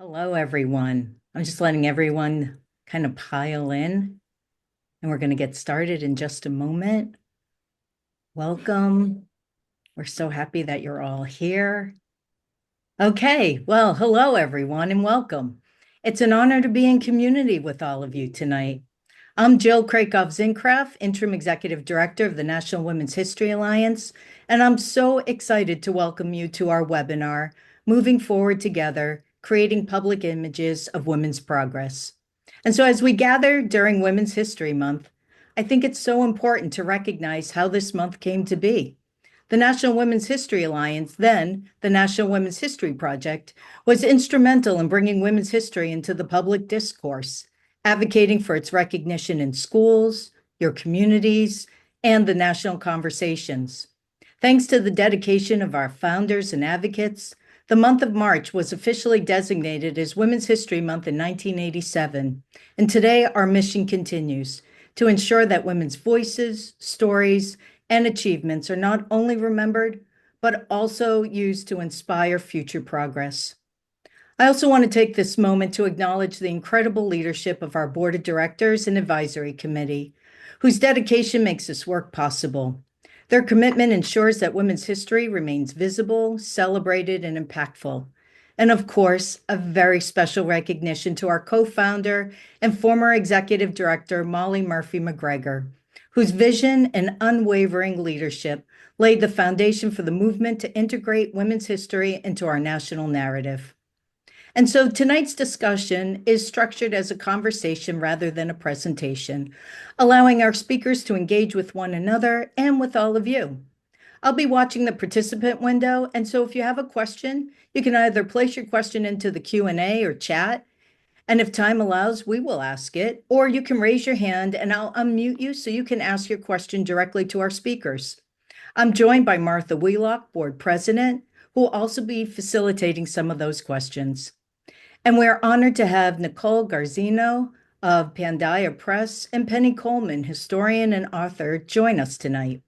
Hello, everyone. I'm just letting everyone kind of pile in, and we're going to get started in just a moment. Welcome. We're so happy that you're all here. Okay, well, hello, everyone, and welcome. It's an honor to be in community with all of you tonight. I'm Jill Krakow-Zincraft, Interim Executive Director of the National Women's History Alliance, and I'm so excited to welcome you to our webinar, Moving Forward Together, Creating Public Images of Women's Progress. And so as we gather during Women's History Month, I think it's so important to recognize how this month came to be. The National Women's History Alliance, then the National Women's History Project, was instrumental in bringing women's history into the public discourse, advocating for its recognition in schools, your communities, and the national conversations. Thanks to the dedication of our founders and advocates, the month of March was officially designated as Women's History Month in 1987, and today our mission continues to ensure that women's voices, stories, and achievements are not only remembered, but also used to inspire future progress. I also want to take this moment to acknowledge the incredible leadership of our Board of Directors and Advisory Committee, whose dedication makes this work possible. Their commitment ensures that women's history remains visible, celebrated, and impactful. And of course, a very special recognition to our co-founder and former Executive Director, Molly Murphy McGregor, whose vision and unwavering leadership laid the foundation for the movement to integrate women's history into our national narrative. And so tonight's discussion is structured as a conversation rather than a presentation, allowing our speakers to engage with one another and with all of you. I'll be watching the participant window, and so if you have a question, you can either place your question into the Q&A or chat, and if time allows, we will ask it, or you can raise your hand and I'll unmute you so you can ask your question directly to our speakers. I'm joined by Martha Wheelock, Board President, who will also be facilitating some of those questions. And we're honored to have Nicole Garzino of Pandia Press and Penny Colman, historian and author, join us tonight.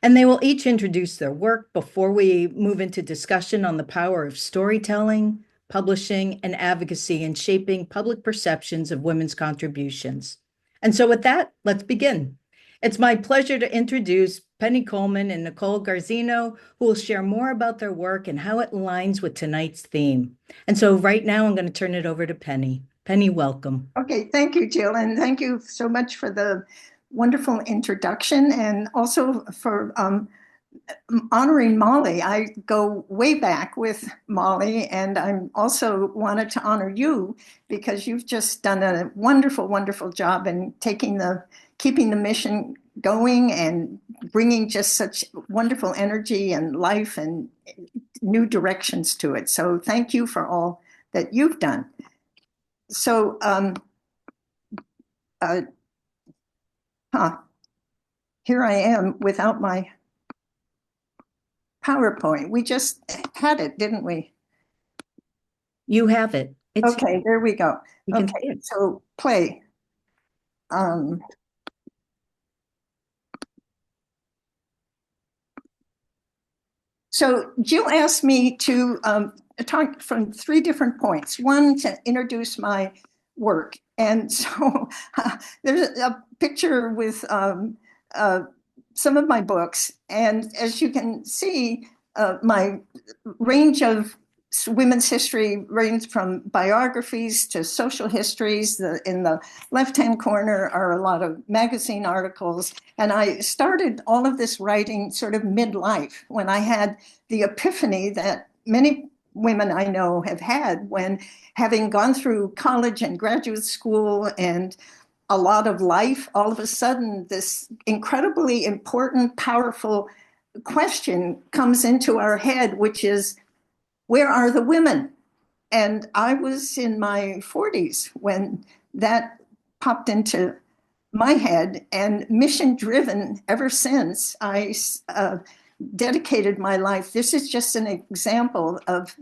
And they will each introduce their work before we move into discussion on the power of storytelling, publishing, and advocacy in shaping public perceptions of women's contributions. And so with that, let's begin. It's my pleasure to introduce Penny Colman and Nicole Garzino, who will share more about their work and how it aligns with tonight's theme. And so right now, I'm going to turn it over to Penny. Penny, welcome. Okay, thank you, Jill, and thank you so much for the wonderful introduction and also for honoring Molly. I go way back with Molly, and I also wanted to honor you because you've just done a wonderful, wonderful job in keeping the mission going and bringing just such wonderful energy and life and new directions to it. So thank you for all that you've done. So, here I am without my PowerPoint. We just had it, didn't we? You have it. Okay, there we go. Okay, so play. So Jill asked me to talk from three different points. One, to introduce my work. And so there's a picture with some of my books. And as you can see, my range of women's history ranged from biographies to social histories. In the left-hand corner are a lot of magazine articles. And I started all of this writing sort of midlife when I had the epiphany that many women I know have had when, having gone through college and graduate school and a lot of life, all of a sudden this incredibly important, powerful question comes into our head, which is, where are the women? And I was in my 40s when that popped into my head, and mission driven ever since. I dedicated my life. This is just an example of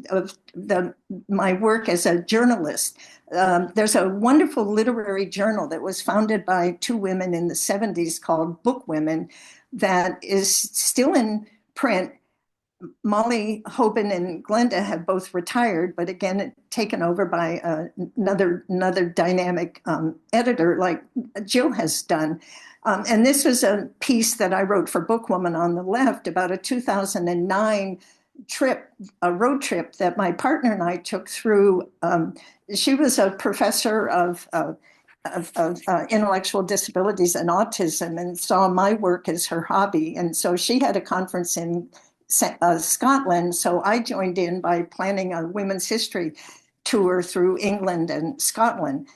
my work as a journalist. There's a wonderful literary journal that was founded by two women in the 70s called Book Women that is still in print. Molly Hoban and Glenda have both retired, but again, taken over by another dynamic editor like Jill has done. And this was a piece that I wrote for Bookwoman on the left about a 2009 trip, a road trip that my partner and I took through. She was a professor of intellectual disabilities and autism and saw my work as her hobby. And so she had a conference in Scotland. So I joined in by planning a women's history tour through England and Scotland.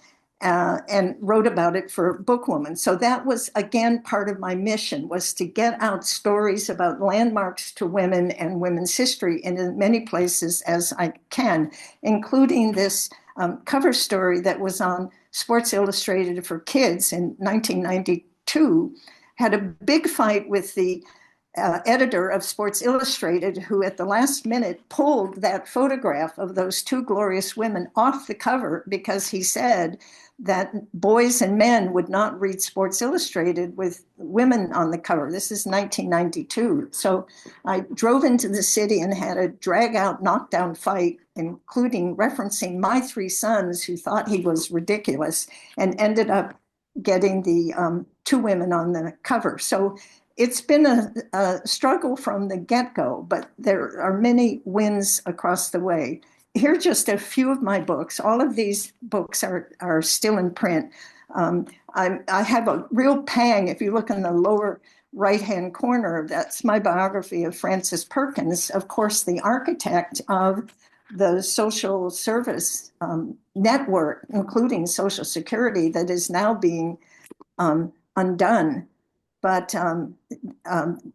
And wrote about it for Bookwoman. So that was, again, part of my mission, was to get out stories about landmarks to women and women's history in as many places as I can, including this cover story that was on Sports Illustrated for Kids in 1992, had a big fight with the editor of Sports Illustrated, who at the last minute pulled that photograph of those two glorious women off the cover because he said that boys and men would not read Sports Illustrated with women on the cover. This is 1992. So I drove into the city and had a drag out, knockdown fight, including referencing my three sons who thought he was ridiculous, and ended up getting the two women on the cover. So it's been a struggle from the get-go, but there are many wins across the way. Here are just a few of my books. All of these books are still in print. I have a real pang. If you look in the lower right-hand corner, that's my biography of Frances Perkins, of course, the architect of the social service network, including Social Security, that is now being undone. But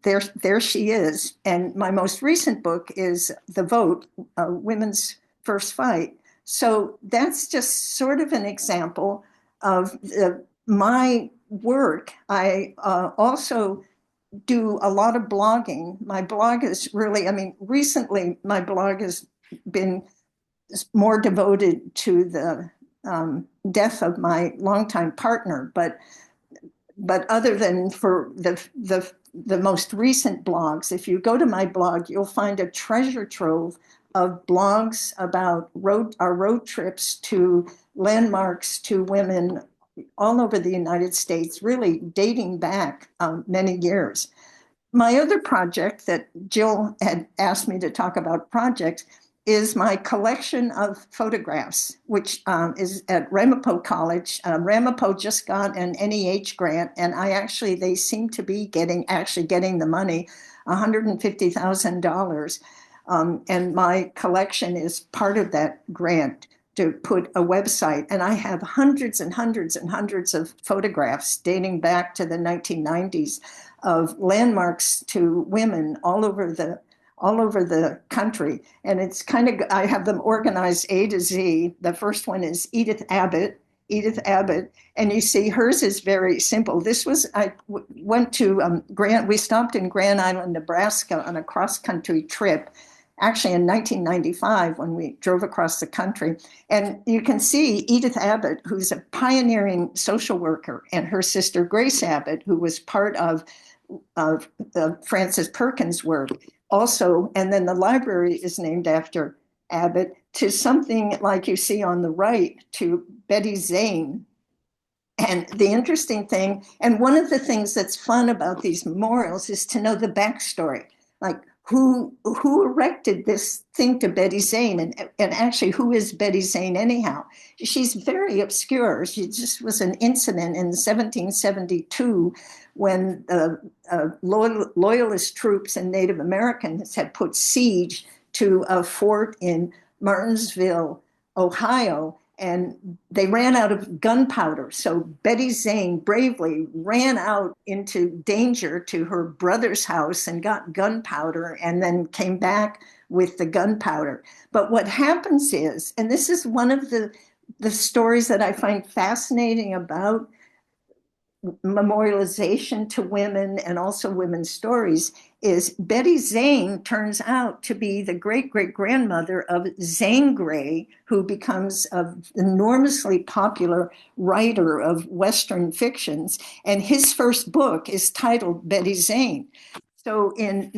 there she is. And my most recent book is The Vote, Women's First Fight. So that's just sort of an example of my work. I also do a lot of blogging. My blog is really, recently my blog has been more devoted to the death of my longtime partner, but other than for the most recent blogs, if you go to my blog, you'll find a treasure trove of blogs about our road trips to landmarks to women all over the United States, really dating back many years. My other project that Jill had asked me to talk about projects is my collection of photographs, which is at Ramapo College. Ramapo just got an NEH grant, and they seem to be getting the money, $150,000. And my collection is part of that grant to put a website. And I have hundreds and hundreds and hundreds of photographs dating back to the 1990s of landmarks to women all over the country. And it's I have them organized A to Z. The first one is Edith Abbott. And you see hers is very simple. Went to we stopped in Grand Island, Nebraska on a cross-country trip, actually in 1995 when we drove across the country. And you can see Edith Abbott, who's a pioneering social worker, and her sister Grace Abbott, who was part of the Frances Perkins work also. And then the library is named after Abbott, to something like you see on the right, to Betty Zane. And the interesting thing, and one of the things that's fun about these memorials, is to know the backstory, like who erected this thing to Betty Zane, and actually who is Betty Zane anyhow? She's very obscure. She just was an incident in 1772 when loyalist troops and Native Americans had put siege to a fort in Martinsville, Ohio, and they ran out of gunpowder. So Betty Zane bravely ran out into danger to her brother's house and got gunpowder, and then came back with the gunpowder. But what happens is, and this is one of the stories that I find fascinating about memorialization to women and also women's stories, is Betty Zane turns out to be the great-great-grandmother of Zane Grey, who becomes an enormously popular writer of Western fictions. And his first book is titled Betty Zane. So in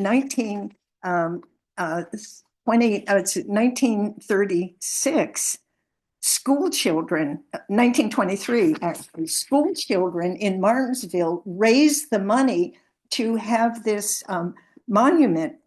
it's 1936, school children, 1923, actually, school children in Martinsville raised the money to have this monument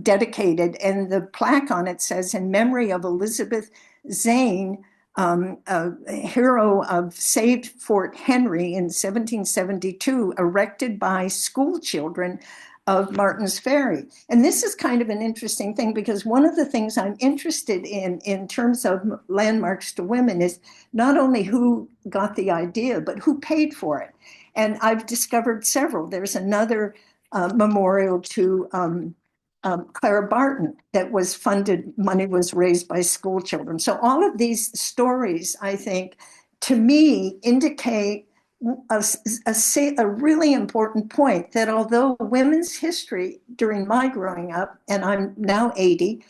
dedicated. And the plaque on it says, in memory of Elizabeth Zane, a hero of saved Fort Henry in 1772, erected by school children of Martins Ferry. And this is kind of an interesting thing, because one of the things I'm interested in terms of landmarks to women, is not only who got the idea, but who paid for it. And I've discovered several. There's another memorial to Clara Barton that was funded, money was raised by school children. So all of these stories, I think, to me, indicate a really important point, that although women's history during my growing up, and I'm now 80,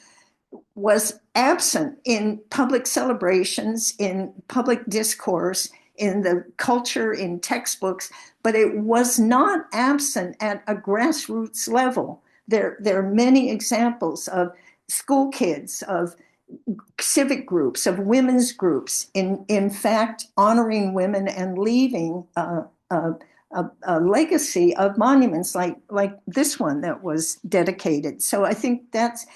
was absent in public celebrations, in public discourse, in the culture, in textbooks, but it was not absent at a grassroots level. There are many examples of school kids, of civic groups, of women's groups, in fact, honoring women and leaving a legacy of monuments like this one that was dedicated. So I think that's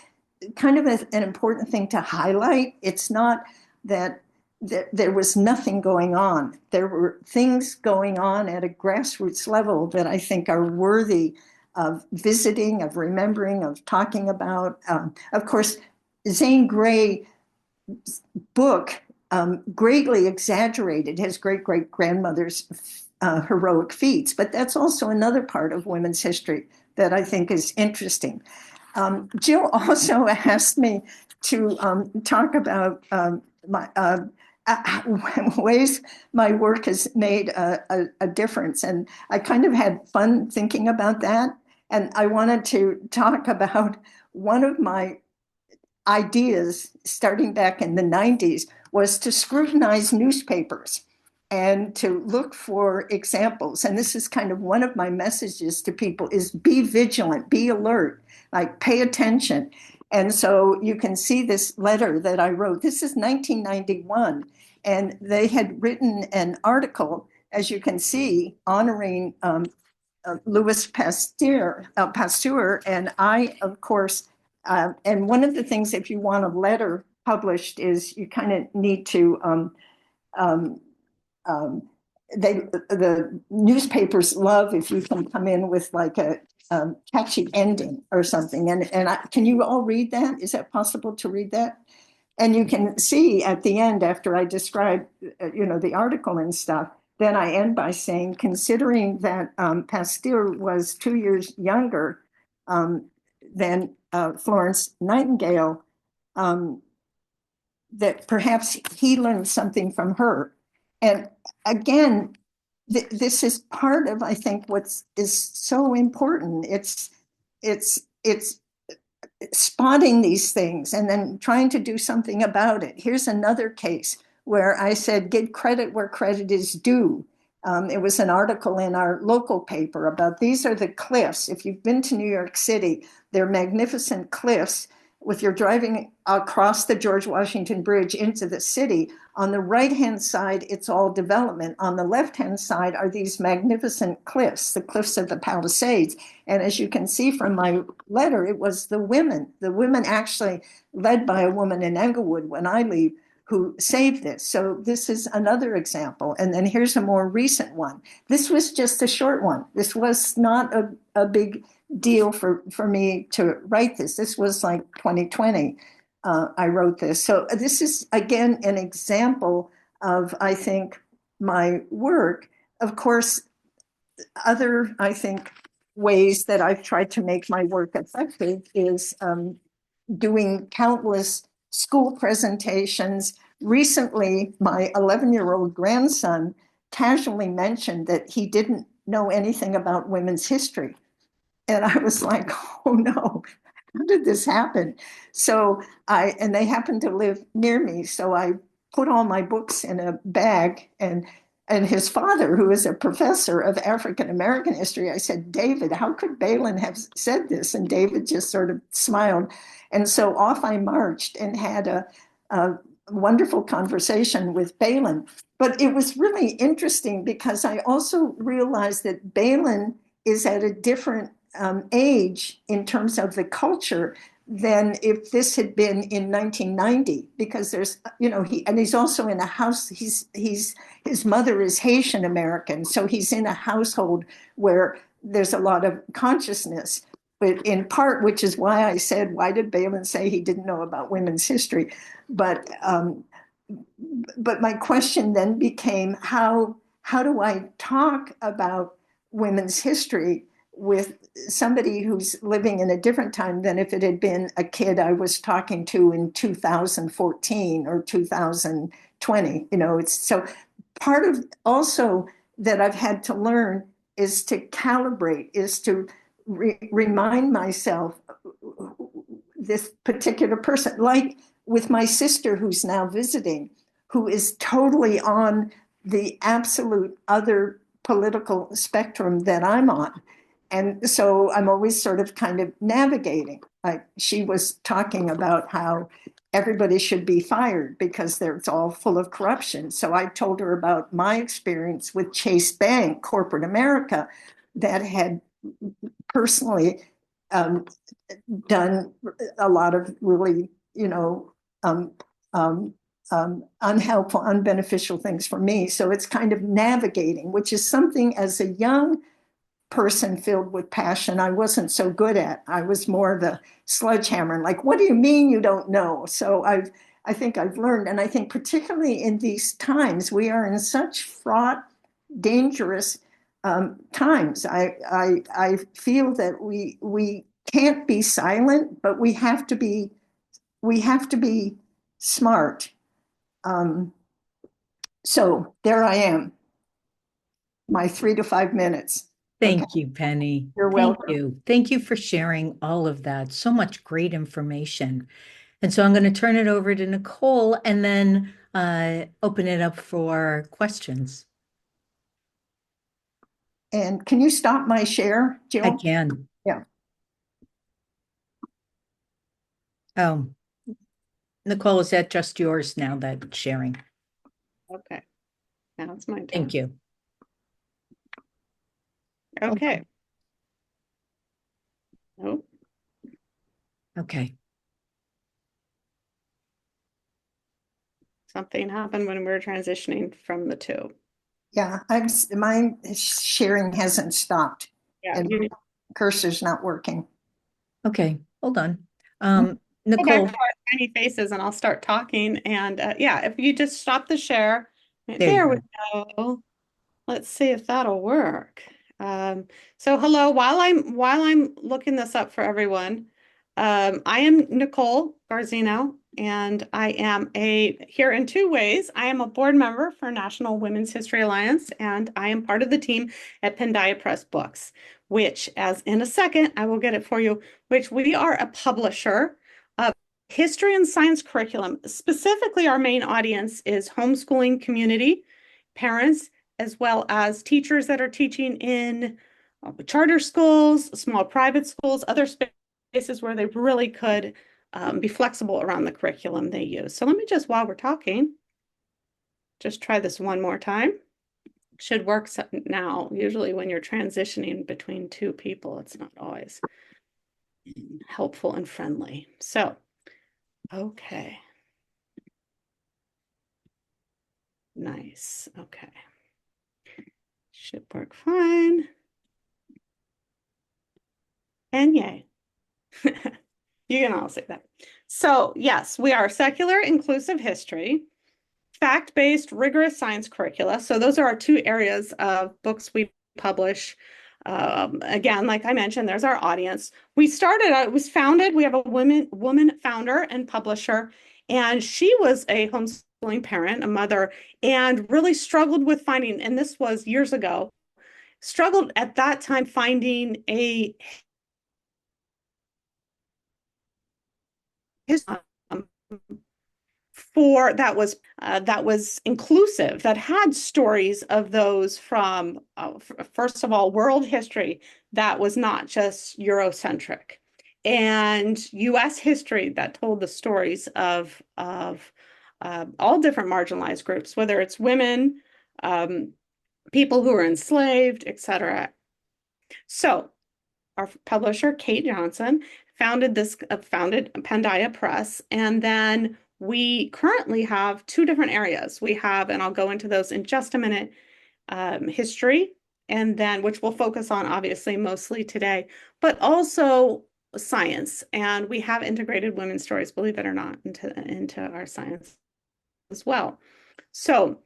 kind of an important thing to highlight. It's not that there was nothing going on. There were things going on at a grassroots level that I think are worthy of visiting, of remembering, of talking about. Of course, Zane Grey's book greatly exaggerated his great-great-grandmother's heroic feats, but that's also another part of women's history that I think is interesting. Jill also asked me to talk about ways my work has made a difference. And I kind of had fun thinking about that. And I wanted to talk about one of my ideas starting back in the 90s was to scrutinize newspapers and to look for examples. And this is kind of one of my messages to people, is be vigilant, be alert, like pay attention. And so you can see this letter that I wrote. This is 1991. And they had written an article, as you can see, honoring Louis Pasteur. And I, of course, and one of the things, if you want a letter published, is you kind of need to the newspapers love if you can come in with like a catchy ending or something. And can you all read that? Is that possible to read that? And you can see at the end, after I describe, the article and stuff, then I end by saying, considering that Pasteur was 2 years younger than Florence Nightingale, that perhaps he learned something from her. And again, this is part of, I think, what is so important. It's spotting these things and then trying to do something about it. Here's another case where I said, give credit where credit is due. It was an article in our local paper about, these are the cliffs. If you've been to New York City, they're magnificent cliffs. If you're driving across the George Washington Bridge into the city, on the right-hand side, it's all development. On the left-hand side are these magnificent cliffs, the cliffs of the Palisades. And as you can see from my letter, it was the women actually, led by a woman in Englewood when I leave, who saved this. So this is another example. And then here's a more recent one. This was just a short one. This was not a big deal for me to write this. This was like 2020. I wrote this. So this is, again, an example of, I think, my work. Of course, other, I think, ways that I've tried to make my work effective is doing countless school presentations. Recently, my 11-year-old grandson casually mentioned that he didn't know anything about women's history. And I was like, oh no, how did this happen? So and they happened to live near me. So I put all my books in a bag and And his father, who is a professor of African American history, I said, David, how could Balin have said this? And David just sort of smiled. And so off I marched and had a wonderful conversation with Balin. But it was really interesting because I also realized that Balin is at a different age in terms of the culture than if this had been in 1990, because there's, he's also in a house, his mother is Haitian American, so he's in a household where there's a lot of consciousness. But in part, which is why I said, why did Balin say he didn't know about women's history? But but my question then became, how do I talk about women's history with somebody who's living in a different time than if it had been a kid I was talking to in 2014 or 2020? It's so part of also that I've had to learn is to calibrate, is to remind myself this particular person, like with my sister who's now visiting, who is totally on the absolute other political spectrum that I'm on. And so I'm always sort of kind of navigating. Like she was talking about how everybody should be fired because it's all full of corruption. So I told her about my experience with Chase Bank, corporate America, that had personally um, done a lot of really, um, unhelpful, unbeneficial things for me. So it's kind of navigating, which is something as a young person filled with passion I wasn't so good at. I was more the sledgehammer, like, what do you mean you don't know? So I think I've learned, and I think particularly in these times, we are in such fraught, dangerous times. I feel that we can't be silent, but we have to be smart. Um, so there I am, my 3 to 5 minutes. Okay, Thank you, Penny. you're Thank welcome. you. Thank you for sharing all of that. So much great information. And so I'm going to turn it over to Nicole and then open it up for questions. And can you stop my share, I Jill? can. Yeah. Oh, Nicole, is that just yours now, that sharing? Okay, now it's my Thank turn. you. Okay. Oh, Okay. something happened when we were transitioning from the two. Yeah, my sharing hasn't stopped Yeah, and you need cursor's not working. Okay. Hold on. Hmm? to go back Nicole, to our tiny faces and I'll start talking. And yeah, if you just stop the share, there you there we go. go. Let's see if that'll work. So hello, while I'm looking this up for everyone, I am Nicole Garzino, and I am here in two ways. I am a board member for National Women's History Alliance, and I am part of the team at Pandia Press Books, which, as in a second, I will get it for you, which we are a publisher of history and science curriculum. Specifically, our main audience is homeschooling community, parents, as well as teachers that are teaching in charter schools, small private schools, other spaces where they really could be flexible around the curriculum they use. So let me just, while we're talking, just try this one more time. Should work now. Usually when you're transitioning between two people, it's not always helpful and friendly. So, okay. Nice. Okay. Should work fine. And yay. You can all say that. So yes, we are secular inclusive history, fact-based rigorous science curricula. So those are our two areas of books we publish. Again, like I mentioned, there's our audience. It was founded, we have a woman founder and publisher, and she was a homeschooling parent, a mother, and really struggled with finding, and this was years ago, struggled at that time finding a that was inclusive, that had stories of those from first of all world history that was not just Eurocentric, and U.S. history that told the stories of all different marginalized groups, whether it's women, people who were enslaved, etc. So our publisher, Kate Johnson, founded Pandia Press, and then we currently have two different areas. We have, and I'll go into those in just a minute, history, and then which we'll focus on obviously mostly today, but also science. And we have integrated women's stories, believe it or not, into our science as well. So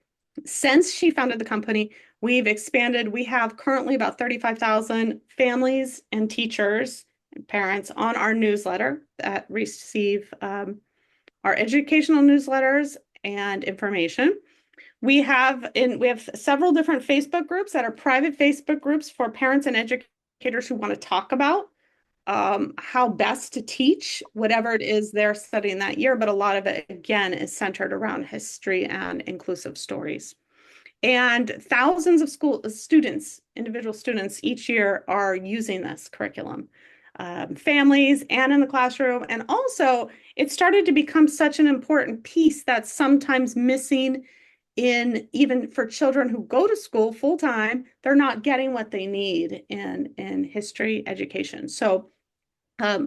since she founded the company, we've expanded. We have currently about 35,000 families and teachers and parents on our newsletter that receive our educational newsletters and information. We have several different Facebook groups that are private Facebook groups for parents and educators who want to talk about how best to teach whatever it is they're studying that year. But a lot of it, again, is centered around history and inclusive stories. And thousands of individual students each year are using this curriculum, families and in the classroom. And also, it started to become such an important piece that's sometimes missing even for children who go to school full time. They're not getting what they need in history education. So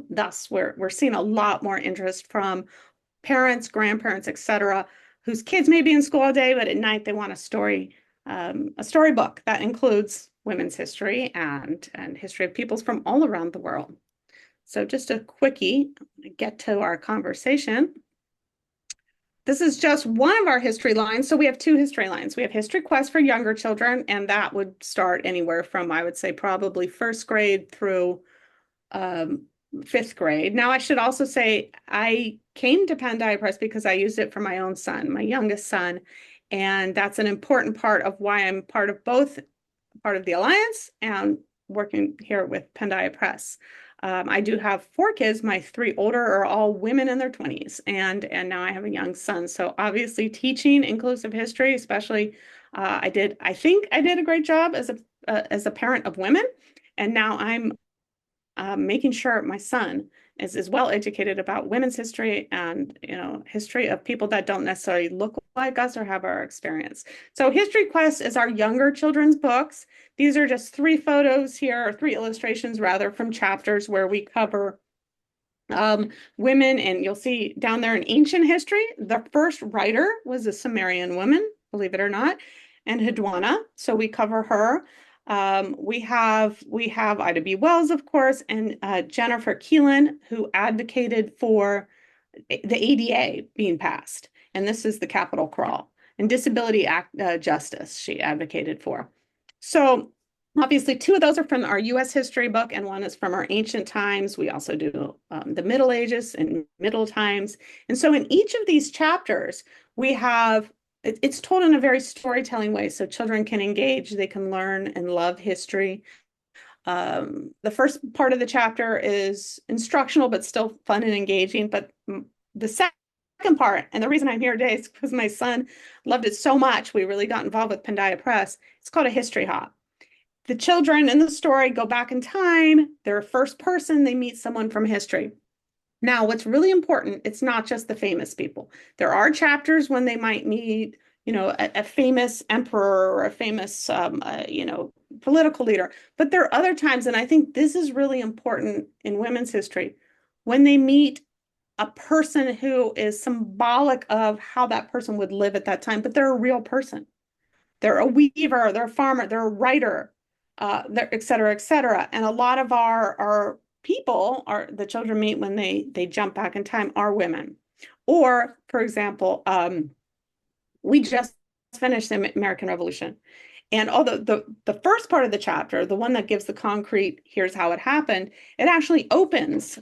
thus, we're seeing a lot more interest from parents, grandparents, etc., whose kids may be in school all day, but at night they want a storybook that includes women's history and history of peoples from all around the world. So just a quickie, get to our conversation. This is just one of our history lines. So we have two history lines. We have History Quest for younger children, and that would start anywhere from, I would say, probably first grade through fifth grade. Now, I should also say I came to Pandia Press because I used it for my own son, my youngest son, and that's an important part of why I'm part of the Alliance and working here with Pandia Press. I do have 4 kids. My 3 older are all women in their 20s, and now I have a young son. So obviously, teaching inclusive history, especially, I think I did a great job as a parent of women, and now I'm making sure my son is well educated about women's history and history of people that don't necessarily look like us or have our experience. So History Quest is our younger children's books. These are just 3 photos here, or 3 illustrations rather, from chapters where we cover women, and you'll see down there in ancient history, the first writer was a Sumerian woman, believe it or not, and Hedwana. So we cover her. We have Ida B. Wells, of course, and Jennifer Keelan, who advocated for the ADA being passed. And this is the Capitol Crawl and Disability Act justice she advocated for. So obviously 2 of those are from our U.S. history book, and 1 is from our ancient times. We also do the Middle Ages and Middle Times. And so in each of these chapters, we have it's told in a very storytelling way, so children can engage, they can learn and love history. The first part of the chapter is instructional, but still fun and engaging. But the second part, and the reason I'm here today is because my son loved it so much, we really got involved with Pandia Press. It's called a history hop. The children in the story go back in time. They're first person, they meet someone from history. Now, what's really important, it's not just the famous people. There are chapters when they might meet, a famous emperor or a famous, political leader. But there are other times, and I think this is really important in women's history, when they meet a person who is symbolic of how that person would live at that time, but they're a real person. They're a weaver, they're a farmer, they're a writer, et cetera, et cetera. And a lot of our people the children meet when they jump back in time are women. Or, for example, we just finished the American Revolution. And although the first part of the chapter, the one that gives the concrete, here's how it happened, it actually opens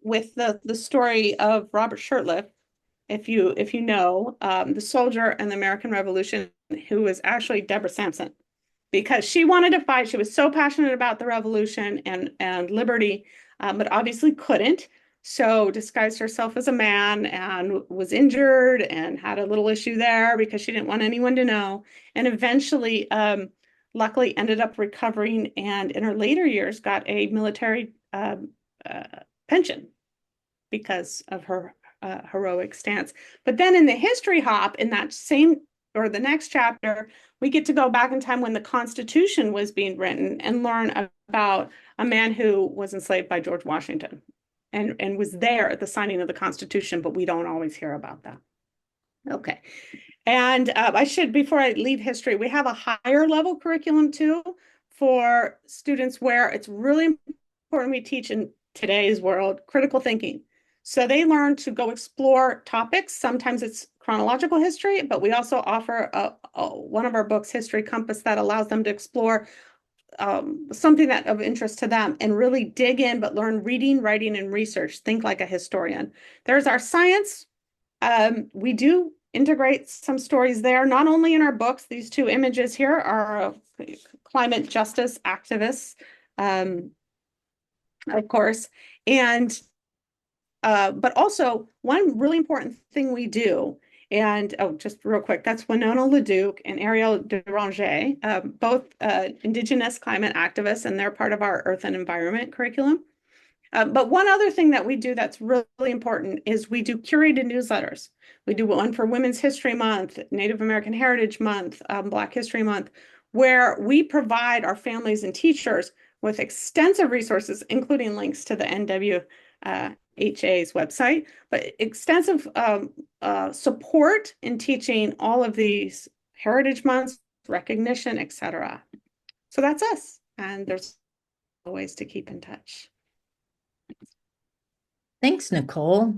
with the story of Robert Shurtleff, if you know, the soldier in the American Revolution, who was actually Deborah Sampson, because she wanted to fight. She was so passionate about the revolution and liberty, but obviously couldn't. So disguised herself as a man and was injured and had a little issue there because she didn't want anyone to know. And eventually, luckily ended up recovering and in her later years got a military uh, pension because of her heroic stance. But then in the history hop, in that same or the next chapter, we get to go back in time when the Constitution was being written and learn about a man who was enslaved by George Washington and was there at the signing of the Constitution, but we don't always hear about that. Okay. And I should, before I leave history, we have a higher level curriculum too for students where it's really important we teach in today's world critical thinking. So they learn to go explore topics. Sometimes it's chronological history, but we also offer one of our books, History Compass, that allows them to explore something that of interest to them and really dig in, but learn reading, writing, and research. Think like a historian. There's our science. We do integrate some stories there, not only in our books. These two images here are climate justice activists, of course, and but also one really important thing we do, and oh, just real quick, that's Winona LaDuke and Ariel Deranger, both Indigenous climate activists, and they're part of our Earth and Environment curriculum. But one other thing that we do that's really important is we do curated newsletters. We do one for Women's History Month, Native American Heritage Month, Black History Month, where we provide our families and teachers with extensive resources, including links to the NWHA's website, but extensive support in teaching all of these heritage months, recognition, etc. So that's us, and there's ways to keep in touch. Thanks, Nicole.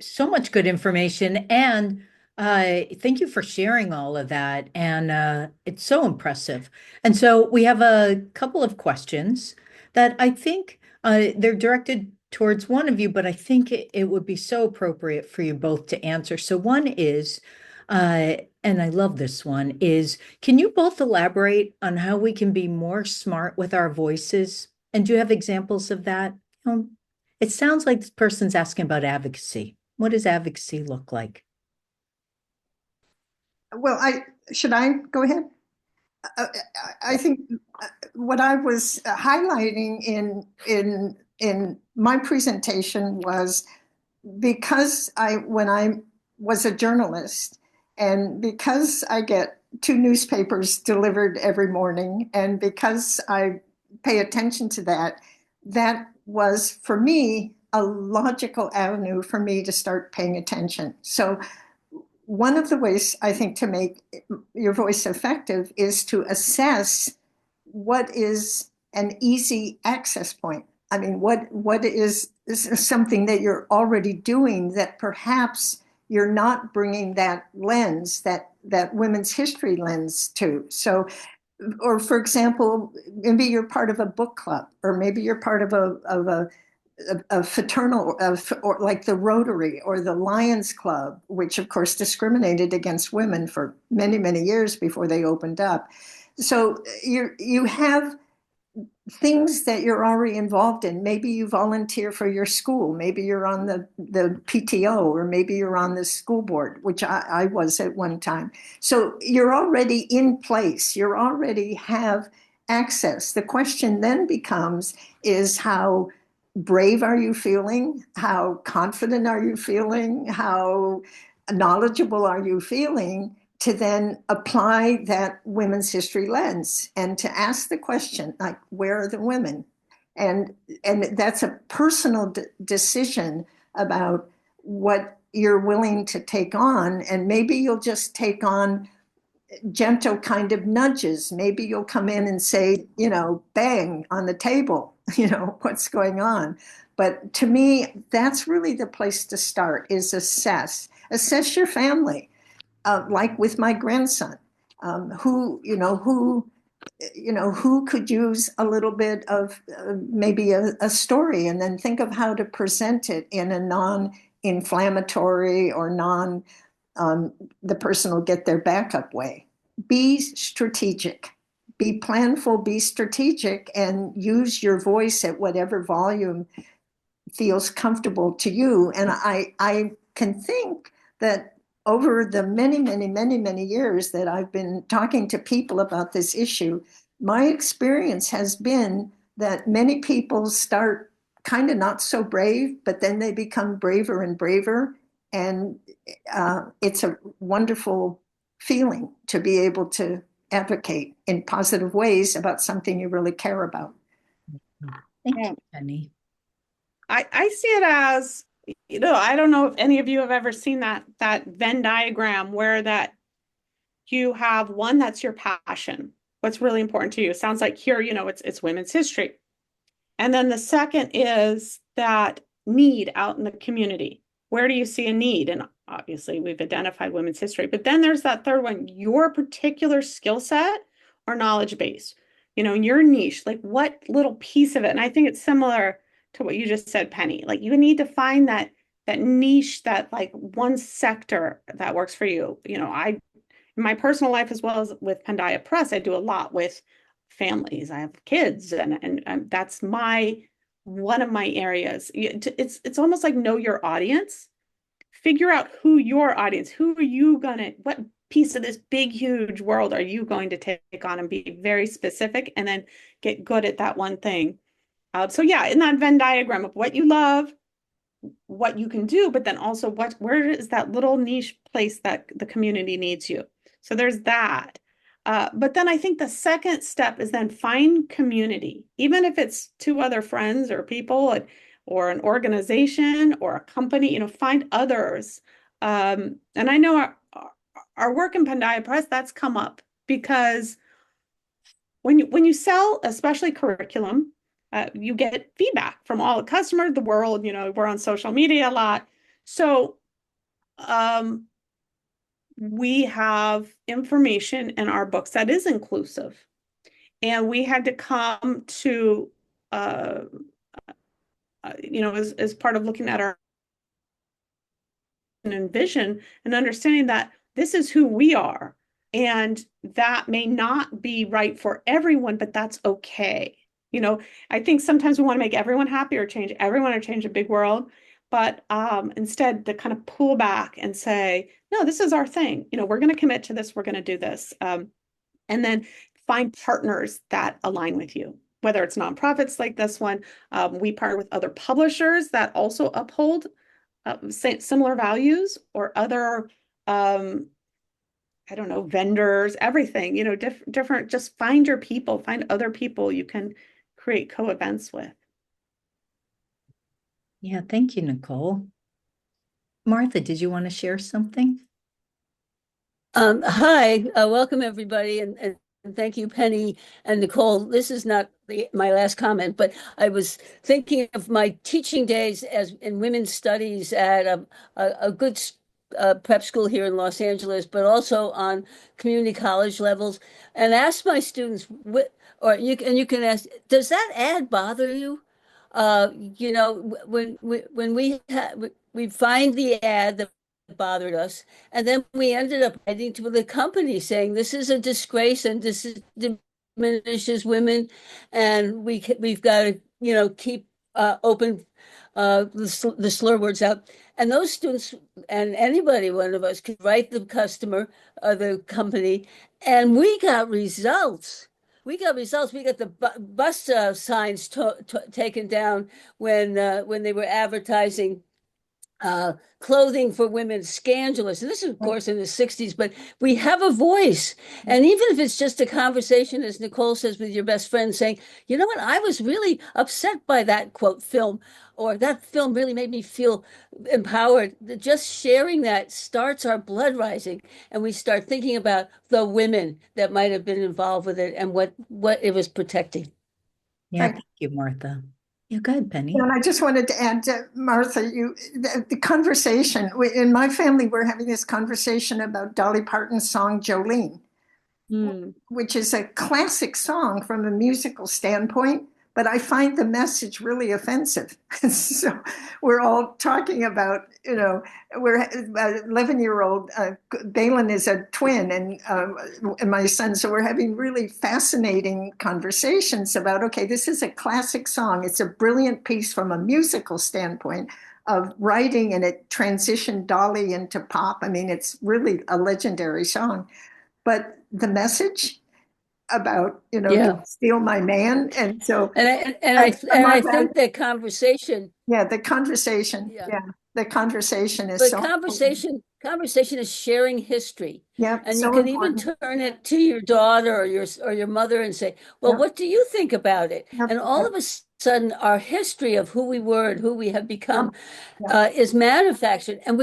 So much good information. And thank you for sharing all of that. And it's so impressive. And so we have a couple of questions that I think they're directed towards one of you, but I think it would be so appropriate for you both to answer. So one is, and I love this one, is can you both elaborate on how we can be more smart with our voices? And do you have examples of that? It sounds like this person's asking about advocacy. What does advocacy look like? Well, should I go ahead? I think what I was highlighting in my presentation was because when I was a journalist, and because I get 2 newspapers delivered every morning, and because I pay attention to that, that was for me a logical avenue for me to start paying attention. So one of the ways I think to make your voice effective is to assess what is an easy access point. I mean, what is something that you're already doing that perhaps you're not bringing that lens, that women's history lens to. So, or for example, maybe you're part of a book club, or maybe you're part of a fraternal, or like the Rotary or the Lions Club, which of course discriminated against women for many, many years before they opened up. So you have things that you're already involved in. Maybe you volunteer for your school. Maybe you're on the PTO, or maybe you're on the school board, which I was at one time. So you're already in place. You already have access. The question then becomes is how brave are you feeling? How confident are you feeling? How knowledgeable are you feeling to then apply that women's history lens and to ask the question, like, where are the women? And that's a personal decision about what you're willing to take on. And maybe you'll just take on gentle kind of nudges. Maybe you'll come in and say, bang on the table, what's going on. But to me, that's really the place to start, is assess your family. Like with my grandson, who could use a little bit of maybe a story, and then think of how to present it in a non-inflammatory or the person will get their backup way. Be strategic, be planful, be strategic, and use your voice at whatever volume feels comfortable to you. And I can think that over the many, many, many, many years that I've been talking to people about this issue, my experience has been that many people start kind of not so brave, but then they become braver and braver. And it's a wonderful feeling to be able to advocate in positive ways about something you really care about. Thank Yeah. you, Penny. I see it as, I don't know if any of you have ever seen that Venn diagram where that you have one that's your passion, what's really important to you. It sounds like here, it's women's history. And then the second is that need out in the community. Where do you see a need? And obviously we've identified women's history, but then there's that third one, your particular skill set or knowledge base, your niche, like what little piece of it. And I think it's similar to what you just said, Penny. Like you need to find that niche, that like one sector that works for you. In my personal life, as well as with Pandia Press, I do a lot with families. I have kids, and that's one of my areas. It's almost like know your audience. Figure out who your audience, what piece of this big, huge world are you going to take on, and be very specific, and then get good at that one thing. So yeah, in that Venn diagram of what you love, what you can do, but then also where is that little niche place that the community needs you. So there's that. But then I think the second step is then find community, even if it's two other friends or people or an organization or a company, find others. And I know our work in Pandia Press, that's come up because when you sell, especially curriculum, you get feedback from all the customers, the world, we're on social media a lot. So we have information in our books that is inclusive. And we had to come to, as part of looking at our vision and understanding that this is who we are. And that may not be right for everyone, but that's okay. I think sometimes we want to make everyone happy or change everyone or change a big world. But instead, to kind of pull back and say, no, this is our thing. We're going to commit to this. We're going to do this. And then find partners that align with you, whether it's nonprofits like this one. We partner with other publishers that also uphold similar values, or other I don't know, vendors, everything, different, just find your people, find other people you can create co-events with. Yeah, thank you, Nicole. Martha, did you want to share something? Hi, welcome everybody, and thank you, Penny and Nicole. This is not my last comment, but I was thinking of my teaching days as in women's studies at a good prep school here in Los Angeles, but also on community college levels, and asked my students, you can ask, does that ad bother you? When we find the ad that bothered us, and then we ended up writing to the company saying this is a disgrace and this diminishes women, and we've got to keep open the slur words out. And those students and anybody, one of us, could write the customer, the company, and we got results. We got results. We got the bus signs taken down when they were advertising clothing for women, scandalous. And this is, of course, in the 60s, but we have a voice. And even if it's just a conversation, as Nicole says, with your best friend saying, you know what, I was really upset by that quote film, or that film really made me feel empowered. Just sharing that starts our blood rising, and we start thinking about the women that might have been involved with it and what it was protecting. Yeah, thank you, Martha. Yeah, go ahead, Penny. And I just wanted to add to Martha, the conversation in my family, we're having this conversation about Dolly Parton's song Jolene, which is a classic song from a musical standpoint, but I find the message really offensive. So we're all talking about, we're 11-year-old, Balin is a twin and my son. So we're having really fascinating conversations about, okay, this is a classic song. It's a brilliant piece from a musical standpoint of writing, and it transitioned Dolly into pop. I mean, it's really a legendary song, but the message about, Yeah. steal my man. And so And I think that conversation, yeah, the conversation. yeah, Yeah, the conversation is but so important. conversation is sharing history. Yeah, And you so can even important. turn it to your daughter or your mother and say, well, Yeah, what do you think about it? yeah, And all yeah, of a sudden, our history of who we were and who we have yeah, become yeah, is manufactured. And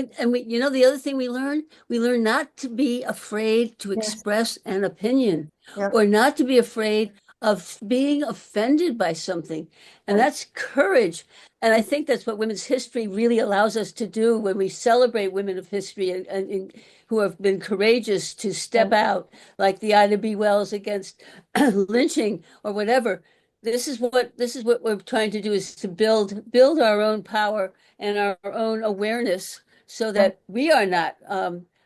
you know, the other thing we learn not to be afraid to yes, express an opinion yeah, or not to be afraid of being offended by something. And right, that's courage. And I think that's what women's history really allows us to do when we celebrate women of history and who have been courageous to step right, out, like the Ida B. Wells against lynching or whatever. This is what we're trying to do is to build our own power and our own awareness so right. that we are not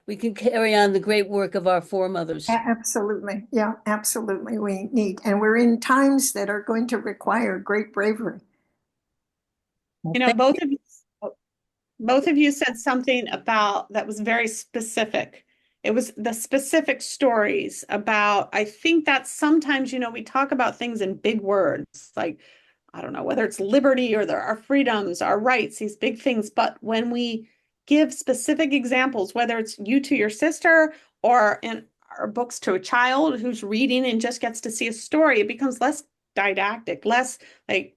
we can carry on the great work of our foremothers. Absolutely. Yeah, absolutely. We need, and we're in times that are going to require great bravery. Well, You know, thank you. both of you said something about that was very specific. It was the specific stories about, I think that sometimes, we talk about things in big words, like, I don't know, whether it's liberty or our freedoms, our rights, these big things. But when we give specific examples, whether it's you to your sister or in our books to a child who's reading and just gets to see a story, it becomes less didactic, less like,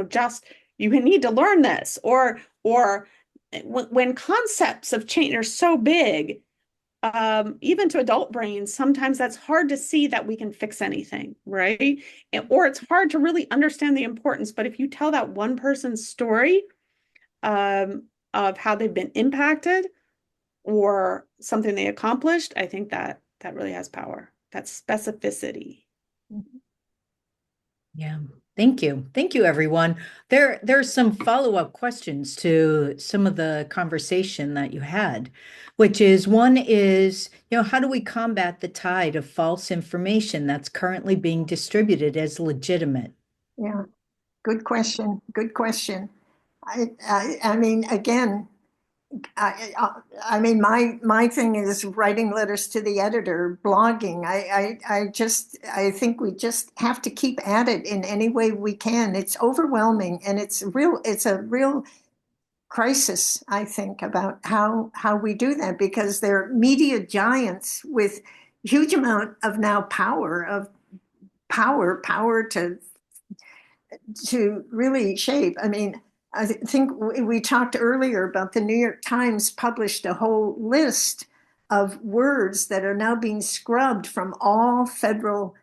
just you need to learn this, or when concepts of change are so big, even to adult brains, sometimes that's hard to see that we can fix anything, right? Or it's hard to really understand the importance. But if you tell that one person's story of how they've been impacted or something they accomplished, I think that really has power. That's specificity. Yeah. Thank you. Thank you, everyone. There's some follow-up questions to some of the conversation that you had, which is one is, how do we combat the tide of false information that's currently being distributed as legitimate? Yeah, good question. Good question. I mean, again, I mean, my thing is writing letters to the editor, blogging. I think we just have to keep at it in any way we can. It's overwhelming, and it's a real crisis, I think, about how we do that, because they're media giants with huge amount of now power to really shape. I mean, I think we talked earlier about the New York Times published a whole list of words that are now being scrubbed from all federal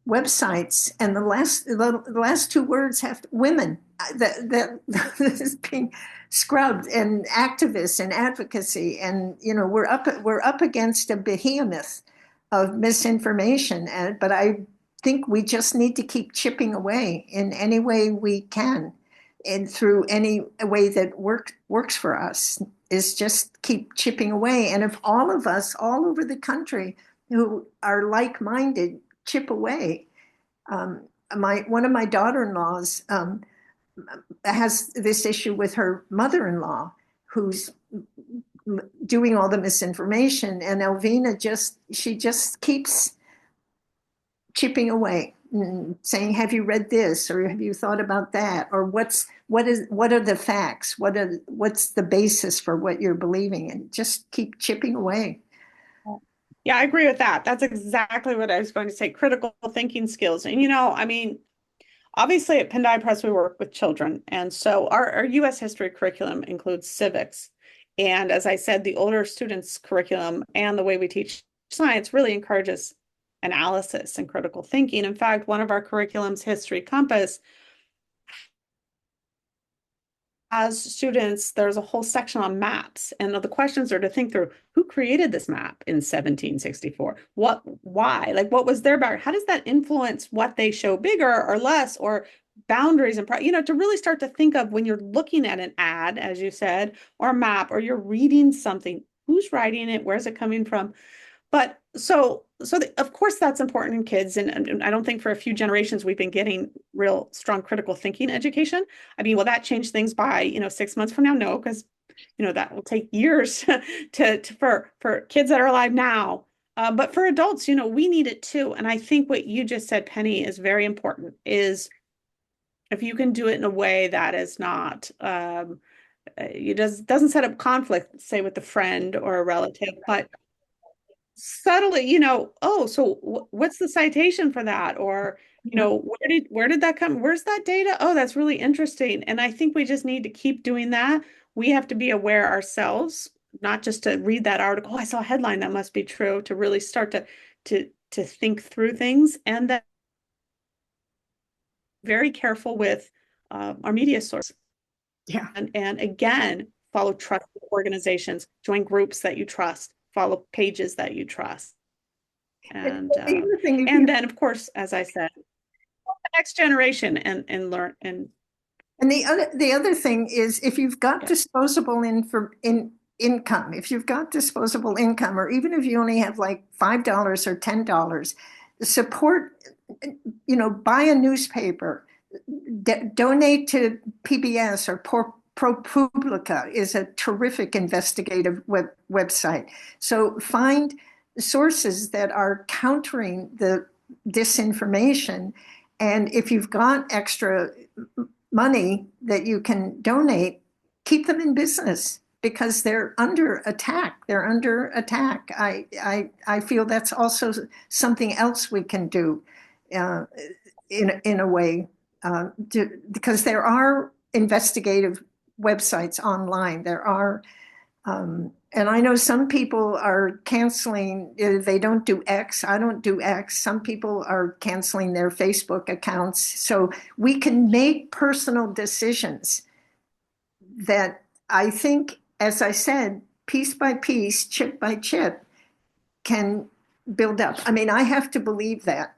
websites, and the last two words have women. That is being scrubbed, and activists and advocacy, and we're up against a behemoth of misinformation, but I think we just need to keep chipping away in any way we can, and through any way that works for us, is just keep chipping away. And if all of us all over the country who are like-minded chip away. One of my daughter-in-laws has this issue with her mother-in-law, who's doing all the misinformation, and Elvina she just keeps chipping away, saying, "Have you read this, or have you thought about that, or what are the facts? What's the basis for what you're believing?" And just keep chipping away. Yeah, I agree with that. That's exactly what I was going to say. Critical thinking skills. And, I mean, obviously at Pandia Press, we work with children. And so our US history curriculum includes civics. And as I said, the older students' curriculum and the way we teach science really encourages analysis and critical thinking. In fact, one of our curriculums, History Compass, as students, there's a whole section on maps, and the questions are to think through who created this map in 1764? Why? Like, what was their background? How does that influence what they show bigger or less, or boundaries and, to really start to think of when you're looking at an ad, as you said, or a map, or you're reading something, who's writing it? Where's it coming from? But of course that's important in kids. And I don't think for a few generations we've been getting real strong critical thinking education. I mean, will that change things by, 6 months from now? No, because, that will take years for kids that are alive now. But for adults, we need it too. And I think what you just said, Penny, is very important, is if you can do it in a way that is not, doesn't set up conflict, say with a friend or a relative, but subtly, oh, so what's the citation for that? Or, where did that come? Where's that data? Oh, that's really interesting. And I think we just need to keep doing that. We have to be aware ourselves, not just to read that article. Oh, I saw a headline that must be true, to really start to think through things, and then very careful with our media source. Yeah. And again, follow trusted organizations, join groups that you trust, follow pages that you trust. And then, of course, as I said, the next generation and learn. And the other thing is, if you've got disposable income, if you've got disposable income, or even if you only have like $5 or $10, support, buy a newspaper, donate to PBS or ProPublica is a terrific investigative website. So find sources that are countering the disinformation. And if you've got extra money that you can donate, keep them in business, because they're under attack. They're under attack. I feel that's also something else we can do in a way, because there are investigative websites online. There are, and I know some people are canceling, they don't do X. I don't do X. Some people are canceling their Facebook accounts. So we can make personal decisions that, I think, as I said, piece by piece, chip by chip, can build up. I mean, I have to believe that,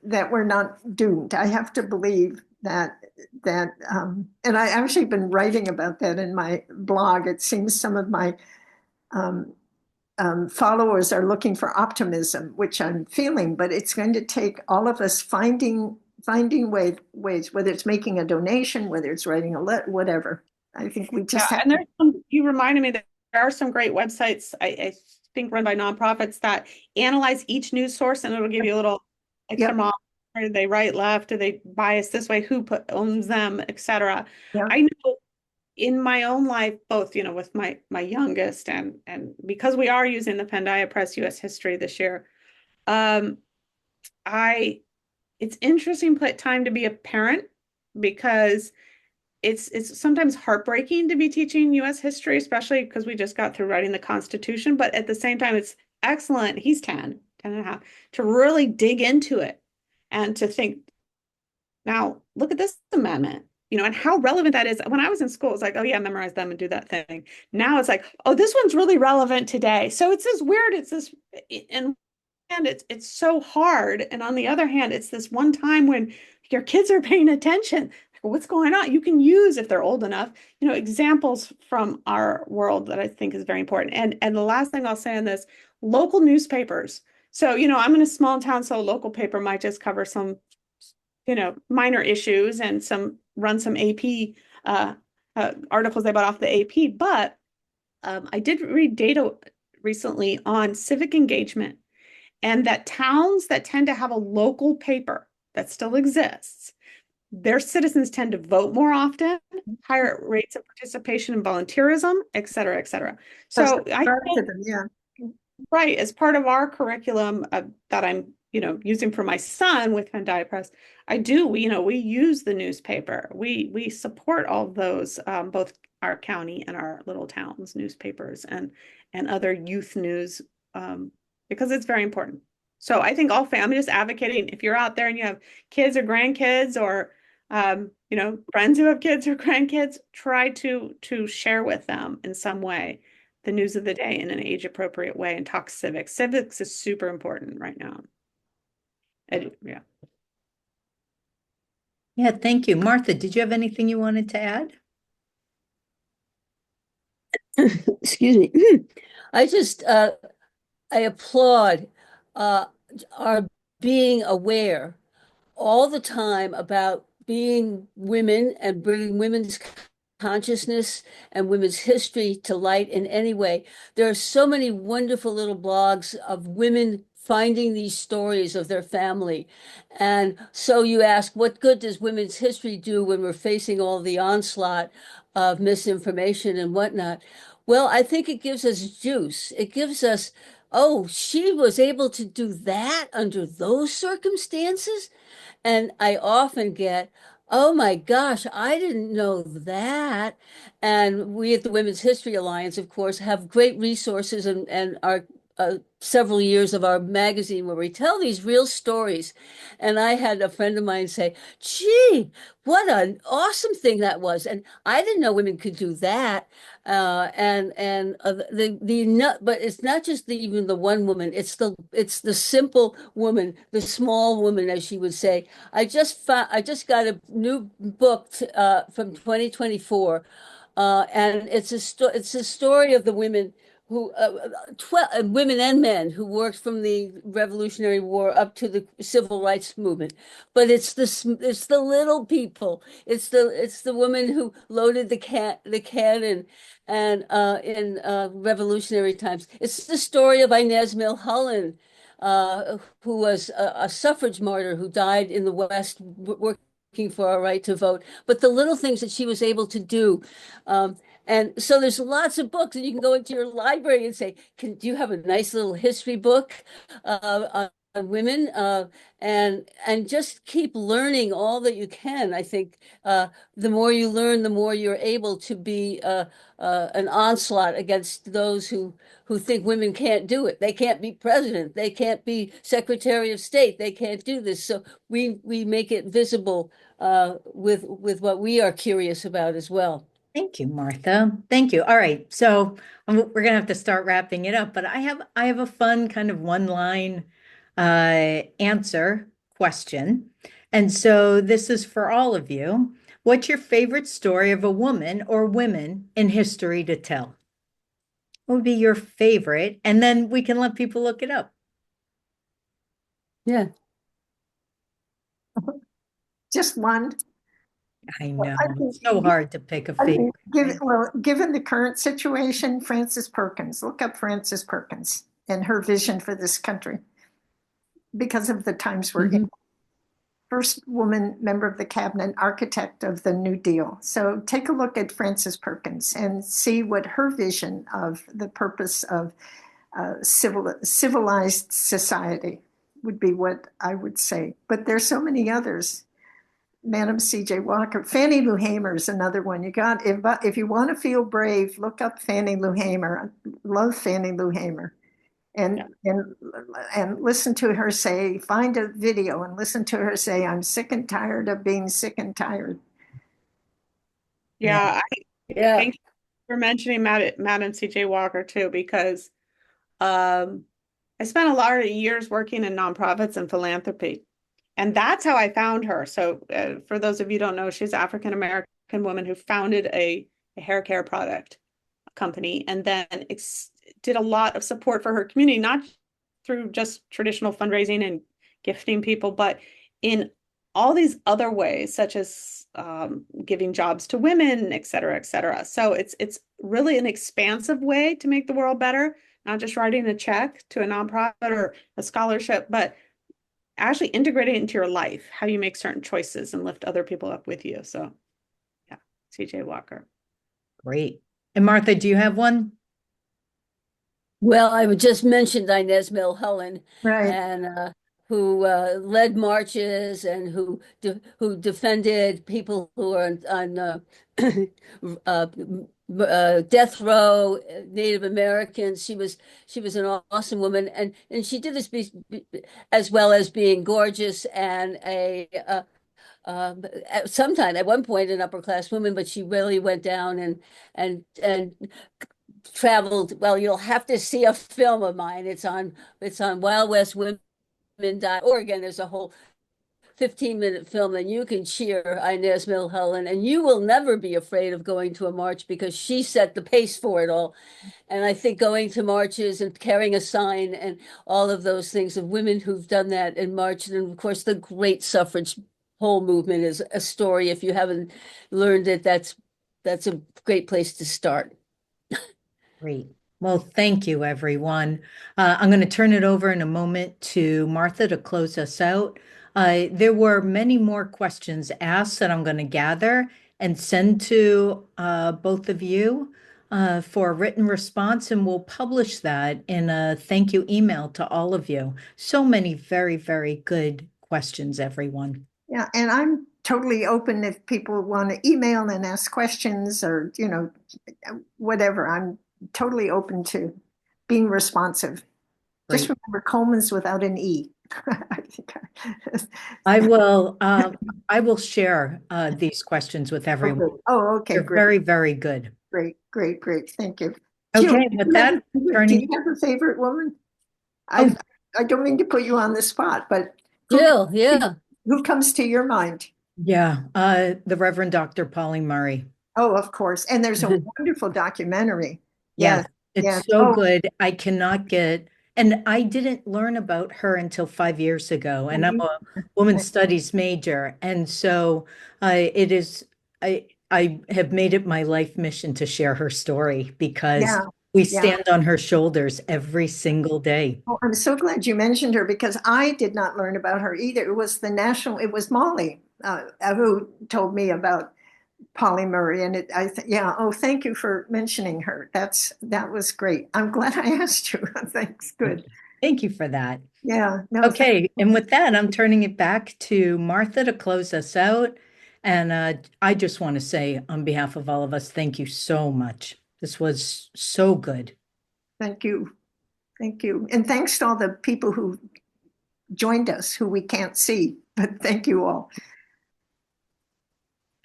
that we're not doomed. I have to believe that, and I actually been writing about that in my blog. It seems some of my followers are looking for optimism, which I'm feeling, but it's going to take all of us finding ways, whether it's making a donation, whether it's writing a letter, whatever. I think we just have. And you reminded me that there are some great websites, I think run by nonprofits, that analyze each news source, and it'll give you a little thermometer. Do they right, left? Do they bias this way? Who owns them, etc. Yeah. I know in my own life, both, with my youngest, and because we are using the Pandia Press US History this year, it's interesting time to be a parent, because it's sometimes heartbreaking to be teaching US history, especially because we just got through writing the Constitution. But at the same time, it's excellent. He's 10 and a half, to really dig into it and to think, now look at this amendment, and how relevant that is. When I was in school, it's like, oh yeah, memorize them and do that thing. Now it's like, oh, this one's really relevant today. So it's this weird, and it's so hard. And on the other hand, it's this one time when your kids are paying attention. What's going on? You can use, if they're old enough, examples from our world that I think is very important. And the last thing I'll say on this, local newspapers. So, I'm in a small town, so a local paper might just cover some, minor issues and run some AP articles they bought off the AP. But I did read data recently on civic engagement, and that towns that tend to have a local paper that still exists, their citizens tend to vote more often, higher rates of participation in volunteerism, et cetera, et cetera. So right, as part of our curriculum that I'm, using for my son with Pandia Press, we use the newspaper. We support all of those, both our county and our little towns newspapers and other youth news, because it's very important. So I think I'm just advocating, if you're out there and you have kids or grandkids or friends who have kids or grandkids, try to share with them in some way the news of the day in an age appropriate way and talk civics. Civics is super important right now. Yeah. Yeah, thank you. Martha, did you have anything you wanted to add? Excuse me. I just I applaud uh, our being aware all the time about being women and bringing women's consciousness and women's history to light in any way. There are so many wonderful little blogs of women finding these stories of their family. And so you ask, what good does women's history do when we're facing all the onslaught of misinformation and whatnot? Well, I think it gives us juice. It gives us, oh, she was able to do that under those circumstances. And I often get, oh my gosh, I didn't know that. And we at the Women's History Alliance, of course, have great resources and our several years of our magazine where we tell these real stories. And I had a friend of mine say, gee, what an awesome thing that was. And I didn't know women could do that. But it's not just even the one woman, it's the simple woman, the small woman, as she would say. I just got a new book from 2024, and it's a story of the women who 12 women and men who worked from the Revolutionary War up to the Civil Rights Movement. But it's the little people. It's the woman who loaded the cannon and in revolutionary times. It's the story of Inez Milholland, who was a suffrage martyr who died in the West working for our right to vote. But the little things that she was able to do. And so there's lots of books, and you can go into your library and say, do you have a nice little history book on women? And just keep learning all that you can. I think the more you learn, the more you're able to be an onslaught against those who think women can't do it. They can't be president. They can't be secretary of state. They can't do this. So we make it visible with what we are curious about as well. Thank you, Martha. Thank you. All right. So we're gonna have to start wrapping it up, but I have a fun kind of one line answer question. And so this is for all of you. What's your favorite story of a woman or women in history to tell? What would be your favorite? And then we can let people look it up. Yeah. Just one. I know, I think, it's so hard to pick a I favorite. think given the current situation, Frances Perkins, look up Frances Perkins and her vision for this country because of the times we're in. Mhm. First woman member of the cabinet, architect of the New Deal. So take a look at Frances Perkins and see what her vision of the purpose of civilized society would be, what I would say. But there's so many others. Madam C.J. Walker, Fannie Lou Hamer is another one. You got if you want to feel brave, look up Fannie Lou Hamer. Love Fannie Lou Hamer, and Yeah. and listen to her say. Find a video and listen to her say, "I'm sick and tired of being sick and tired." Yeah. Yeah, Yeah. thank you for mentioning Madam C.J. Walker too, because um, I spent a lot of years working in nonprofits and philanthropy, and that's how I found her. So, for those of you who don't know, she's an African American woman who founded a hair care product company, and then did a lot of support for her community, not through just traditional fundraising and gifting people, but in all these other ways, such as giving jobs to women, et cetera, et cetera. So it's really an expansive way to make the world better, not just writing a check to a nonprofit or a scholarship, but actually integrating it into your life, how you make certain choices and lift other people up with you. So yeah, CJ Walker. Great. And Martha, do you have one? Well, I would just mentioned Inez Milholland, Right. and who led marches and who defended people who are on uh, death row, Native Americans. She was an awesome woman, and she did this as well as being gorgeous and at sometime at one point an upper class woman, but she really went down and traveled. Well, you'll have to see a film of mine. It's on wildwestwomen.org, and there's a whole 15-minute film, and you can cheer Inez Milholland, and you will never be afraid of going to a march because she set the pace for it all. And I think going to marches and carrying a sign and all of those things of women who've done that and marched, and of course the great suffrage whole movement is a story. If you haven't learned it, that's a great place to start. Great. Well, thank you, everyone. I'm going to turn it over in a moment to Martha to close us out. There were many more questions asked that I'm going to gather and send to both of you for a written response, and we'll publish that in a thank you email to all of you. So many very, very good questions, everyone. Yeah, and I'm totally open if people want to email and ask questions or, whatever. I'm totally open to being responsive. Just Great. remember Coleman's without an E. I think I will share these questions with everyone. Oh, okay, They're great, very, very good. great, great, great. Thank you. Okay, Jill, with that, do turning. you have a favorite woman? Oh. I don't mean to put you on the spot, but Jill, yeah. who comes to your mind? Yeah, the Reverend Dr. Pauline Murray. Oh, of course. And there's a wonderful documentary. Yes, Yes, it's yes. so Oh, good. I cannot get, and I didn't learn about her until 5 years ago, and I'm a women's studies major, and so it is. I have made it my life mission to share her story because yeah, we yeah. stand on her shoulders every single day. Oh, I'm so glad you mentioned her because I did not learn about her either. It was Molly who told me about Polly Murray, and yeah. Oh, thank you for mentioning her. That was great. I'm glad I asked you. Thanks. Good. Thank you for that. Yeah. No. Okay, and with that, I'm turning it back to Martha to close us out. And I just want to say, on behalf of all of us, thank you so much. This was so good. Thank you. Thank you. And thanks to all the people who joined us who we can't see, but thank you all.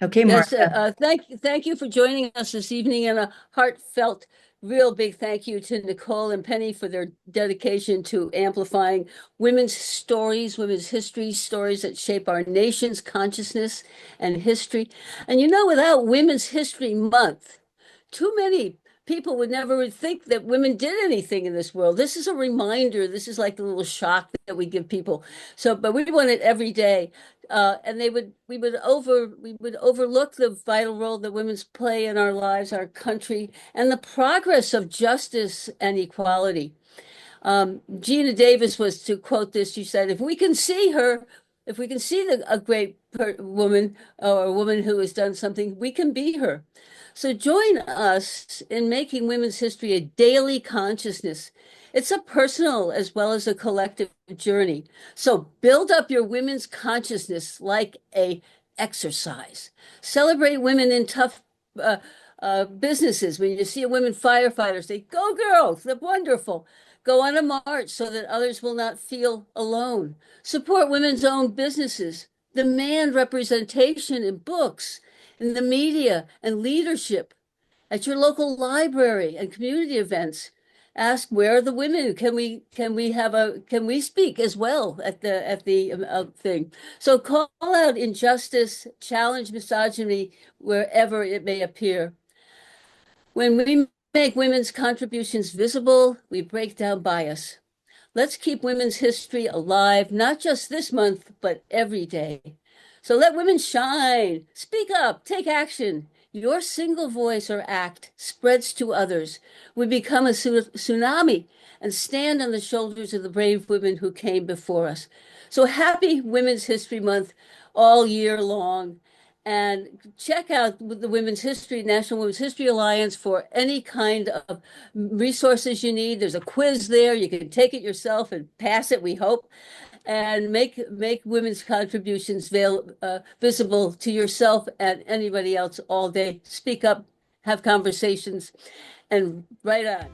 Okay, Yes, Martha. thank you for joining us this evening, and a heartfelt, real big thank you to Nicole and Penny for their dedication to amplifying women's stories, women's history, stories that shape our nation's consciousness and history. And without Women's History Month, too many people would never think that women did anything in this world. This is a reminder. This is like the little shock that we give people. So, but we want it every day. And we would overlook the vital role that women's play in our lives, our country, and the progress of justice and equality. Gina Davis was to quote this. She said, if we can see a great woman or a woman who has done something, we can be her. So join us in making women's history a daily consciousness. It's a personal as well as a collective journey. So build up your women's consciousness like a exercise. Celebrate women in tough businesses. When you see a women firefighter, say, "Go girls, they're wonderful." Go on a march so that others will not feel alone. Support women's own businesses. Demand representation in books, in the media, and leadership at your local library and community events. Ask, where are the women? Can we speak as well at the thing? So call out injustice, challenge misogyny wherever it may appear. When we make women's contributions visible, we break down bias. Let's keep women's history alive, not just this month, but every day. So let women shine, speak up, take action. Your single voice or act spreads to others. We become a tsunami and stand on the shoulders of the brave women who came before us. So happy Women's History Month all year long. And check out the National Women's History Alliance for any kind of resources you need. There's a quiz there. You can take it yourself and pass it, we hope, and make women's contributions visible to yourself and anybody else all day. Speak up, have conversations, and write on.